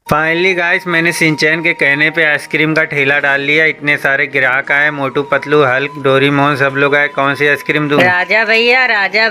Finally guys मैंने Shinchan के कहने पे आइसक्रीम का ठेला डाल लिया। इतने सारे ग्राहक आए, मोटू पतलू हल्क डोरीमोन सब लोग आए। कौन सी आइसक्रीम दूं? राजा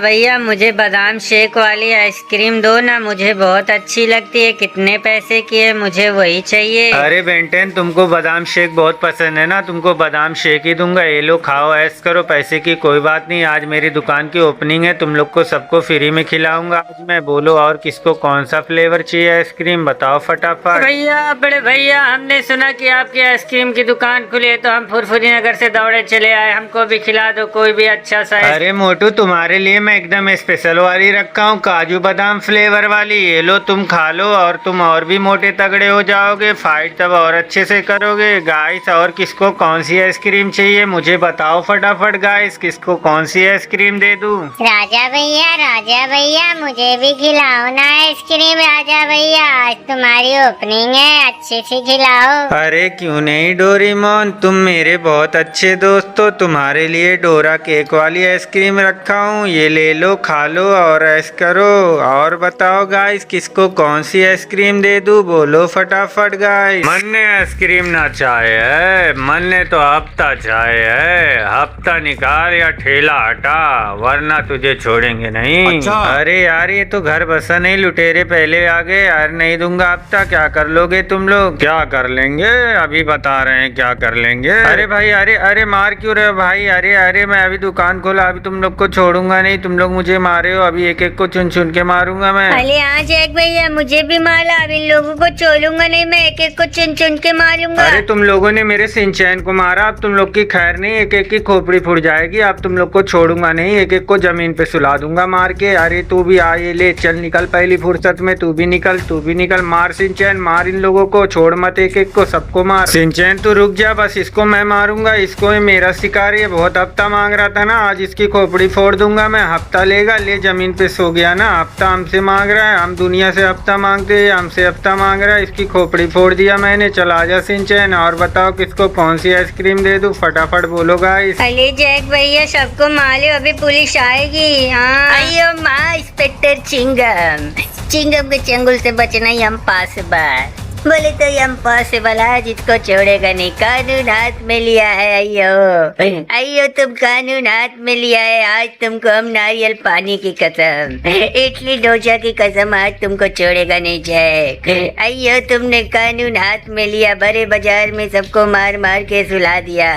भैया मुझे बादाम शेक वाली आइसक्रीम दो ना, मुझे बहुत अच्छी लगती है। कितने पैसे की है? मुझे वही चाहिए। अरे बेंटेन, तुमको बादाम शेक बहुत पसंद है ना, तुमको बादाम शेक ही दूंगा। ये लो खाओ, ऐश करो, पैसे की कोई बात नहीं। आज मेरी दुकान की ओपनिंग है, तुम लोग को सबको फ्री में खिलाऊंगा आज मैं। बोलो और किसको कौन सा फ्लेवर चाहिए आइसक्रीम, बताओ फटाफट। भैया बड़े भैया, हमने सुना कि आपकी आइसक्रीम की दुकान खुली है तो हम फुरफुरी नगर से दौड़े चले आए। हमको भी खिला दो कोई भी अच्छा सा। अरे मोटू, तुम्हारे लिए मैं एकदम स्पेशल वाली रखा हूँ, काजू बादाम फ्लेवर वाली। ये लो तुम खा लो और तुम और भी मोटे तगड़े हो जाओगे। फाइट तब और अच्छे से करोगे। गाइस और किसको कौन सी आइसक्रीम चाहिए मुझे बताओ फटाफट। गाइस किसको कौन सी आइसक्रीम दे दूं? राजा भैया मुझे भी खिलाओ ना आइसक्रीम। राजा भैया आज तुम्हारी ओपनिंग है, अच्छे से खिलाओ। अरे क्यों नहीं डोरीमोन, तुम मेरे बहुत अच्छे दोस्त हो। तुम्हारे लिए डोरा केक वाली आइसक्रीम रखा हूँ, ये ले लो, खा लो और ऐश करो। और बताओ गाइस किसको कौन सी आइसक्रीम दे दूं, बोलो फटाफट गाइस। मन ने आइसक्रीम ना चाहे है, मन ने तो हफ्ता चाहे है। हफ्ता निकाल या ठेला हटा, वरना तुझे छोड़ेंगे नहीं। अच्छा। अरे यार ये तो घर बसा नहीं, लुटेरे पहले आ गए यार। नहीं दूंगा हफ्ता। क्या कर लोगे तुम लोग? क्या कर लेंगे अभी बता रहे हैं, क्या कर लेंगे। अरे भाई, अरे अरे मार क्यों रहे हो भाई? अरे अरे मैं अभी दुकान खोला, अभी तुम लोग को छोड़ूंगा नहीं। तुम लोग मुझे मारे हो, अभी एक एक को चुन चुन के मारूंगा मैं। अरे हाँ जैक भैया, मुझे भी मारा। अब इन लोगों को छोड़ूंगा नहीं, मैं एक एक को चुन चुन के मारूंगा। अरे तुम लोगों ने मेरे सिंचैन को मारा, अब तुम लोग की खैर नहीं, एक एक की खोपड़ी फूट जाएगी। अब तुम लोग को छोड़ूंगा नहीं, एक एक को जमीन पे सुला दूंगा मार के। अरे तू भी आ, ये ले चल निकल पहली फुर्सत में। तू भी निकल, तू भी निकल। मार सिंचैन, मार इन लोगों को, छोड़ मत, एक एक को सबको मार। सिंचैन तू रुक जा, बस इसको मैं मारूंगा। इसको मेरा शिकार, ये बहुत हफ्ता मांग रहा था ना, आज इसकी खोपड़ी फोड़ दूंगा मैं। हफ्ता लेगा, ले जमीन पे सो गया ना। हफ्ता हमसे मांग रहा है, हम दुनिया से हफ्ता मांगते हैं, हमसे हफ्ता मांग रहा है। इसकी खोपड़ी फोड़ दिया मैंने। चल आजा सिंचैन, और बताओ किसको कौन सी आइसक्रीम दे दूं, फटाफट बोलो गाइस। अरे जैक भैया सबको मारे, अभी पुलिस आएगी। हाँ अयो माँ, इंस्पेक्टर चिंगम के चंगुल से बचना ही हम पॉसिबल। बोले तो हम पॉसिबल है, जिसको छोड़ेगा नहीं। कानून हाथ में लिया है। अयो तुम कानून हाथ में लिया है। आज तुमको हम नारियल पानी की कसम, इडली डोसा की कसम, आज तुमको छोड़ेगा नहीं जैक। अयो तुमने कानून हाथ में लिया, बड़े बाजार में सबको मार मार के सुला दिया।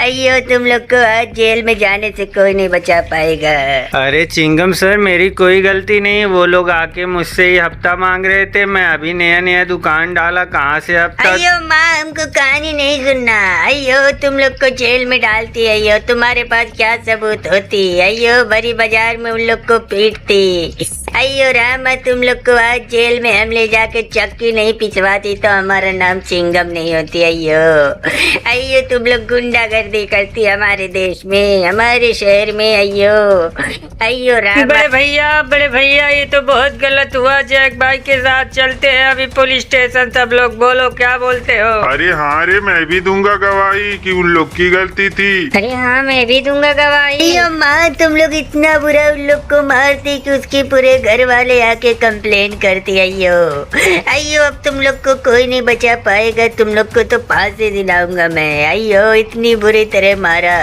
अयो तुम लोग को आज जेल में जाने से कोई नहीं बचा पाएगा। अरे चिंगम सर, मेरी कोई गलती नहीं। वो लोग आके मुझसे ही हफ्ता मांग रहे थे, मैं अभी नया नया दुकान डाला, कहाँ से हफ्ता। अयो माँ, हमको कहानी नहीं सुनना। अयो तुम लोग को जेल में डालती। अयो तुम्हारे पास क्या सबूत होती? अयो बड़ी बाजार में उन लोग को पीटती। अयो रामा, तुम लोग को आज जेल में हम ले जाके चक्की नहीं पिछवाती तो हमारा नाम चिंगम नहीं होती। अयो तुम लोग गुंडागर्दी करती हमारे देश में, हमारे शहर में। अयो रामा। बड़े भैया ये तो बहुत गलत हुआ। जैक भाई के साथ चलते हैं अभी पुलिस स्टेशन, सब लोग बोलो क्या बोलते हो? अरे हाँ रे, मैं भी दूंगा गवाही कि उन लोग की गलती थी। अरे हाँ मैं भी दूंगा गवाही। माँ तुम लोग इतना बुरा उन लोग को मारती कि उसके पूरे घर वाले आके कंप्लेन करती। अयो अब तुम लोग को कोई नहीं बचा पाएगा, तुम लोग को तो फांसी दिलाऊंगा मैं। अयो इतनी बुरी तरह मारा।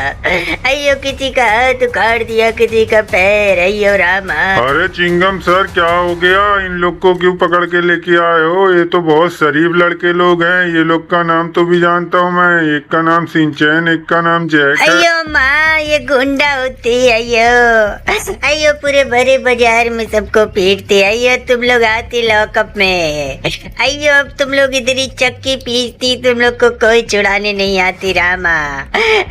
अयो किसी का हाथ उखाड़ दिया, किसी का पैर। अयो रामा। अरे चिंगम सर, क्या हो गया? इन लोग को क्यों पकड़ के लेके आए हो? ये तो बहुत शरीफ लड़के लोग हैं। ये लोग का नाम तो भी जानता हूँ मैं, एक का नाम सिंचैन, एक का नाम जैक है। अयो माँ, ये गुंडा होती। अयो पूरे बड़े बाजार में सबको पीटती। अयो तुम लोग आती लॉकअप में। अयो अब तुम लोग इधर ही चक्की पीसती, तुम लोग को कोई छुड़ाने नहीं आती रामा।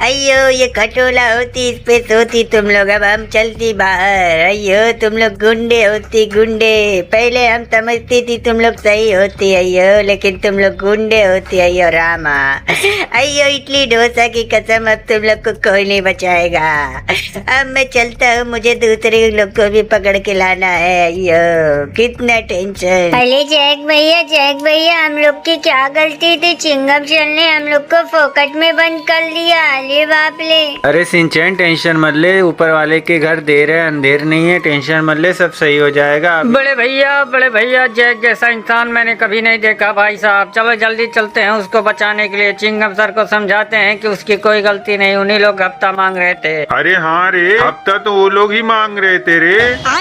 अयो ये खटोला होती, इस पे सोती तुम लोग, अब हम चलती बाहर। अयो तुम लोग गुंडे होती, गुंडे। पहले हम समझती थी तुम लोग सही होती। अयो लेकिन तुम लोग गुंडे होती। अयो रामा। अयो इडली डोसा की कसम, अब तुम लोग को कोई नहीं बचाएगा। अब मैं चलता हूँ, मुझे दूसरे लोग को भी पकड़ के लाना है। है। अयो कितना टेंशन। अरे जैक भैया हम लोग की क्या गलती थी? चिंगम सर ने हम लोग को फोकट में बंद कर दिया। अरे बाप रे। अरे सिंचैन टेंशन मत ले, ऊपर वाले के घर देर है अंधेर नहीं है, टेंशन मत ले, सब सही हो जाएगा। बड़े भैया जैक जैसा इंसान मैंने कभी नहीं देखा भाई साहब। चलो जल्दी चलते हैं उसको बचाने के लिए। चिंगम सर को समझाते हैं कि उसकी कोई गलती नहीं, उन्हीं लोग हफ्ता मांग रहे थे। अरे हाँ रे, हफ्ता तो वो लोग ही मांग रहे थे रे,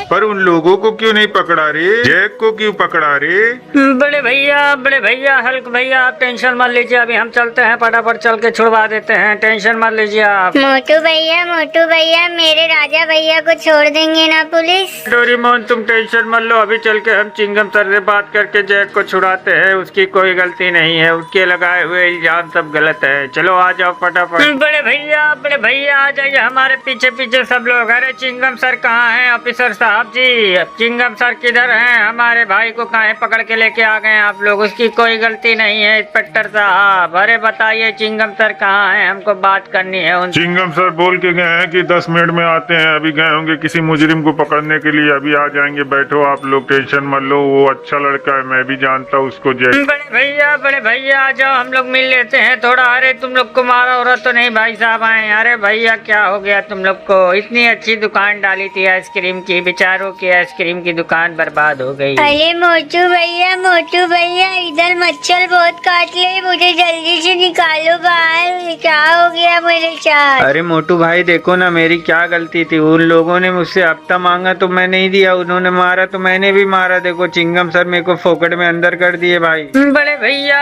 पर उन लोगों को क्यों नहीं पकड़ा रे? जैक को क्यों पकड़ा रे? बड़े भैया हल्क भैया आप टेंशन मत लीजिए, अभी हम चलते हैं, फटाफट चल के छुड़वा देते हैं, टेंशन मत लीजिए आप। मोटू भैया मेरे राजा भैया को छोड़ देंगे ना पुलिस? डोरेमोन तुम टेंशन मत लो, अभी चल के हम चिंगम सर से बात करके जैक को छुड़ाते हैं, उसकी कोई गलती नहीं है, उसके लगाए हुए इल्जाम सब गलत है। चलो आ जाओ फटाफट। बड़े भैया आ जाइए हमारे पीछे सब लोग। अरे चिंगम सर कहाँ हैं? ऑफिसर साहब जी चिंगम सर किधर हैं? हमारे भाई को कहाँ पकड़ के लेके आ गए आप लोग? उसकी कोई गलती नहीं है इंस्पेक्टर साहब। अरे बताइए चिंगम सर कहाँ हैं? हमको बात करनी है उनसे। चिंगम सर बोल के गए हैं कि 10 मिनट में आते हैं, अभी गए होंगे किसी मुजरिम को पकड़ने के लिए, अभी आ जाएंगे। बैठो आप लोग, टेंशन मत लो, वो अच्छा लड़का है, मैं भी जानता हूँ उसको। जैक बड़े भैया आ जाओ, हम लोग मिल लेते हैं थोड़ा। अरे तुम लोग को मारा और तो नहीं भाई साहब आए? अरे भैया क्या हो गया तुम लोग को? इतनी अच्छी दुकान डाली थी आइसक्रीम की, बेचारों की आइसक्रीम की दुकान बर्बाद हो गई। अरे मोटू भैया इधर मच्छर बहुत काट ले, मुझे जल्दी से निकालो बाहर। क्या हो गया मेरे साथ? अरे मोटू भाई देखो ना, मेरी क्या गलती थी? उन लोगों ने मुझसे हफ्ता मांगा तो मैं नहीं दिया, उन्होंने मारा तो मैंने भी मारा। देखो चिंगम सर मेरे को फोकट में अंदर कर दिए भाई। बड़े भैया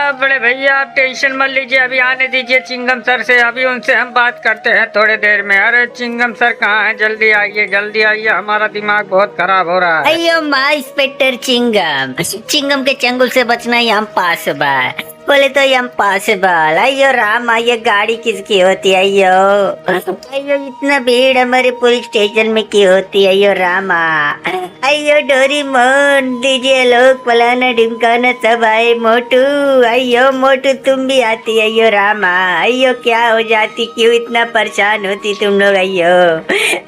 आप टेंशन मत लीजिए, अभी आने दीजिए चिंगम सर से, अभी उनसे हम बात करते हैं थोड़ी देर में। अरे चिंगम सर कहाँ है? जल्दी आइए, हमारा दिमाग बहुत खराब हो रहा है। अयो माँ इंस्पेक्टर चिंगम के चंगुल से बचना ही हम पास बा। बोले तो हम पॉसिबल। अयो राम, ये गाड़ी किसकी होती है? अयो इतना भीड़ हमारे पुलिस स्टेशन में की होती है? अयो रामा, अयो डोरेमोन, डीजे लोग फलाना ढिमकाना सब आए। मोटू, अयो मोटू तुम भी आती? अयो रामा, अयो क्या हो जाती? क्यों इतना परेशान होती तुम लोग?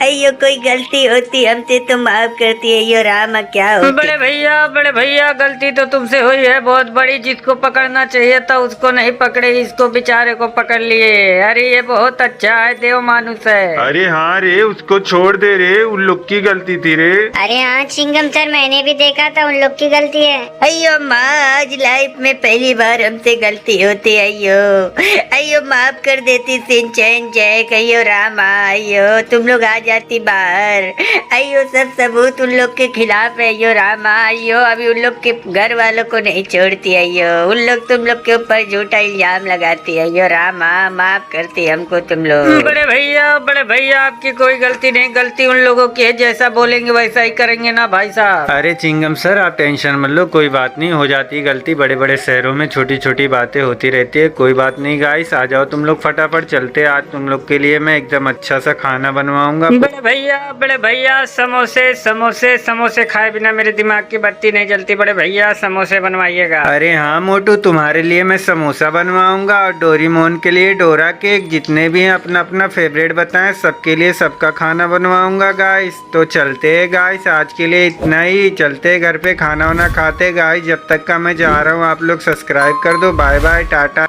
अयो कोई गलती होती हमसे तो माफ करती। अयो रामा क्या होती? बड़े भैया गलती तो तुमसे हुई है बहुत बड़ी, जिसको पकड़ना चाहिए था उसको नहीं पकड़े, इसको बेचारे को पकड़ लिए। अरे ये बहुत अच्छा है, देव मानुस है। अरे हाँ रे, उसको छोड़ दे रे, उन लोग की गलती थी रे। अरे हाँ चिंगम सर, मैंने भी देखा था, उन लोग की गलती है। अयो माँ, आज लाइफ में पहली बार हमसे गलती होती है। अयो माफ कर देती सिंचैन जैक। अयो रामा, अयो तुम लोग आ जाती बाहर। अयो सब सबूत उन लोग के खिलाफ है। अयो रामा, अयो अभी उन लोग के घर वालों को नहीं छोड़ती। अयो उन लोग तुम लोग के ऊपर झूठा इल्जाम लगाती है। अयो रामा, माफ करती हमको तुम लोग। बड़े भैया आपकी कोई गलती नहीं, गलती उन लोगों की है, जैसा बोलेंगे वैसा ही करेंगे ना भाई साहब। अरे चिंगम सर आप टेंशन मत लो, कोई बात नहीं, हो जाती गलती, बड़े शहरों में छोटी छोटी बातें होती रहती है, कोई बात नहीं। गाइस आ जाओ तुम लोग, फटाफट चलते। आज तुम लोग के लिए मैं एकदम अच्छा सा खाना बनवाऊंगा। बड़े भैया समोसे खाए बिना मेरे दिमाग की बत्ती नहीं जलती। बड़े भैया समोसे बनवाइएगा। अरे हाँ मोटू, तुम्हारे लिए मैं समोसा बनवाऊंगा और डोरेमोन के लिए डोरा केक, जितने भी हैं अपना अपना फेवरेट बताएं, सबके लिए सबका खाना बनवाऊंगा गाइस। तो चलते हैं गाइस, आज के लिए इतना ही, चलते घर पे खाना वाना खाते गाइस। जब तक का मैं जा रहा हूँ आप लोग सब्सक्राइब कर दो। Bye bye, Tata.